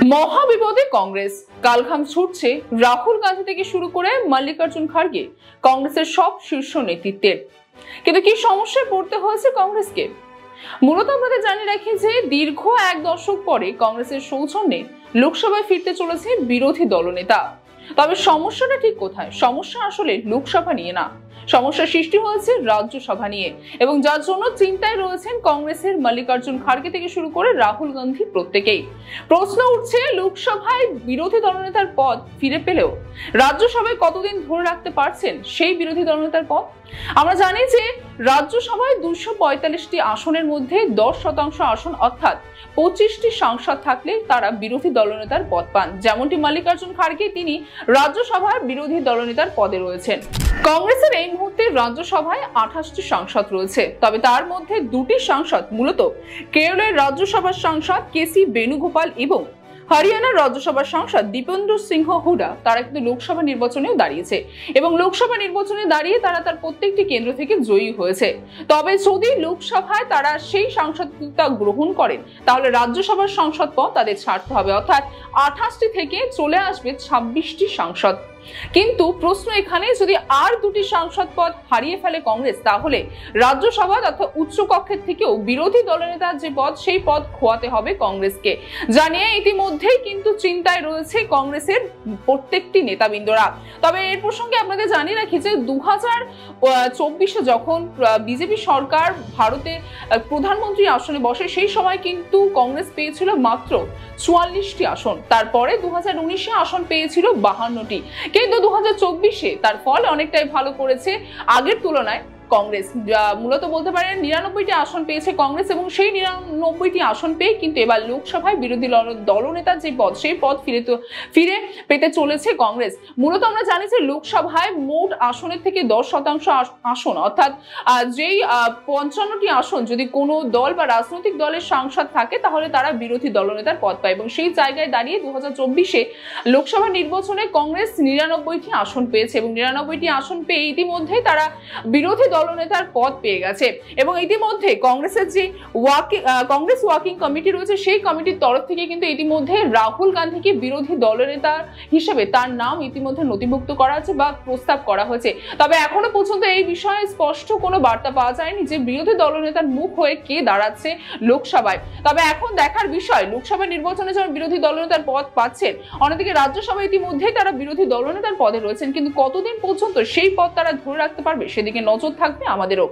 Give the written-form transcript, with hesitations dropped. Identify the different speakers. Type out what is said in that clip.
Speaker 1: মহাবিপদে কংগ্রেস, কালঘাম ছুটছে রাহুল গান্ধী থেকে শুরু করে মল্লিকার্জুন খাড়গে, কংগ্রেসের সব শীর্ষ নেতৃত্বের। কিন্তু কি সমস্যায় পড়তে হয়েছে কংগ্রেসকে? মূলত আপনাদের জানিয়ে রাখি যে দীর্ঘ এক দশক পরে কংগ্রেসের সৌজন্যে লোকসভায় ফিরতে চলেছে বিরোধী দলনেতা। তবে সমস্যাটা ঠিক কোথায়? সমস্যা আসলে লোকসভা নিয়ে না, সমস্যা সৃষ্টি হয়েছে রাজ্যসভা নিয়ে, এবং যার জন্য চিন্তায় রয়েছেন কংগ্রেসের মল্লিকার্জুন খাড়গে থেকে শুরু করে রাহুল গান্ধী প্রত্যেকেই। প্রশ্ন উঠছে, লোকসভায় বিরোধী দলনেতার পদ ফিরে পেলেও রাজ্যসভায় কতদিন ধরে রাখতে পারছেন সেই বিরোধী দলনেতার পদ? আমরা জানি যে রাজ্যসভায় 245টি আসনের মধ্যে 10% আসন অর্থাৎ 25টি সাংসদ থাকলে তারা বিরোধী দলনেতার পদ পান। যেমনটি মল্লিকার্জুন খাড়গে, তিনি রাজ্যসভার বিরোধী দলনেতার পদে রয়েছেন। কংগ্রেসের এই মুহূর্তে রাজ্যসভায় 28টি সাংসদ রয়েছে, তবে তার মধ্যে 2টি সাংসদ মূলত কেরলের রাজ্যসভার সাংসদ কেসি বেণুগোপাল এবং হরিয়ানার রাজ্যসভার সাংসদ দীপেন্দ্র সিংহ হুডা। তারা কিন্তু লোকসভা নির্বাচনেও দাঁড়িয়েছে এবং লোকসভা নির্বাচনে দাঁড়িয়ে তারা তার প্রত্যেকটি কেন্দ্র থেকে জয়ী হয়েছে। তবে যদি লোকসভায় তারা সেই সাংসদতা গ্রহণ করেন, তাহলে রাজ্যসভার সাংসদ পদ তাদের ছাড়তে হবে, অর্থাৎ 28টি থেকে চলে আসবে 26টি সাংসদ। কিন্তু প্রশ্ন এখানে, যদি আর 2টি সাংসদ পদ হারিয়ে ফেলে কংগ্রেস, তাহলে রাজ্যসভা তথা উচ্চ কক্ষের থেকেও বিরোধী দলনেতার যে পদ, সেই পদ খোয়াতে হবে কংগ্রেসকে। জানিয়ে ইতিমধ্যেই কিন্তু চিন্তায় রয়েছে কংগ্রেসের প্রত্যেকটি নেতাবৃন্দরা। তবে এর প্রসঙ্গে আপনাদের জানিয়ে রাখি যে 2024-এ যখন বিজেপি সরকার ভারতে প্রধানমন্ত্রী আসনে বসে, সেই সময় কিন্তু কংগ্রেস পেয়েছিল মাত্র 44টি আসন। তারপরে 2019-এ আসন পেয়েছিল 52টি। কিন্তু 2024-এ তার ফল অনেকটাই ভালো করেছে আগের তুলনায় কংগ্রেস। মূলত বলতে পারেন 99টি আসন পেয়েছে কংগ্রেস, এবং সেই 99টি আসন পেয়ে কিন্তু এবার লোকসভায় বিরোধী দলনেতার যে পদ, সেই পদ ফিরে পেতে চলেছে কংগ্রেস। মূলত আমরা জানি যে লোকসভায় মোট আসনের থেকে 10% আসন, অর্থাৎ যেই 55টি আসন যদি কোনো দল বা রাজনৈতিক দলের সাংসদ থাকে, তাহলে তারা বিরোধী দলনেতার পদ পায়। এবং সেই জায়গায় দাঁড়িয়ে 2024-এ লোকসভা নির্বাচনে কংগ্রেস 99টি আসন পেয়েছে, এবং 99টি আসন পেয়ে ইতিমধ্যেই তারা বিরোধী দলনেতার পদ পেয়ে গেছে। এবং ইতিমধ্যে কংগ্রেসের যে কংগ্রেস ওয়ার্কিং কমিটি রয়েছে, সেই কমিটির তরফ থেকে কিন্তু ইতিমধ্যে রাহুল গান্ধীকে বিরোধী দলনেতা হিসেবে তার নাম ইতিমধ্যে নথিভুক্ত করা আছে বা প্রস্তাব করা হয়েছে। তবে এখনো পর্যন্ত এই বিষয়ে স্পষ্ট কোনো বার্তা পাওয়া যায়নি যে বিরোধী দলনেতার মুখ হয়ে কে দাঁড়াচ্ছে লোকসভায়। তবে এখন দেখার বিষয়, লোকসভা নির্বাচনে যেমন বিরোধী দলনেতার পদ পাচ্ছেন, অন্যদিকে রাজ্যসভায় ইতিমধ্যেই তারা বিরোধী দলনেতার পদে রয়েছেন। কিন্তু কতদিন পর্যন্ত সেই পদ তারা ধরে রাখতে পারবে, সেদিকে নজর থাকবে আমাদেরও।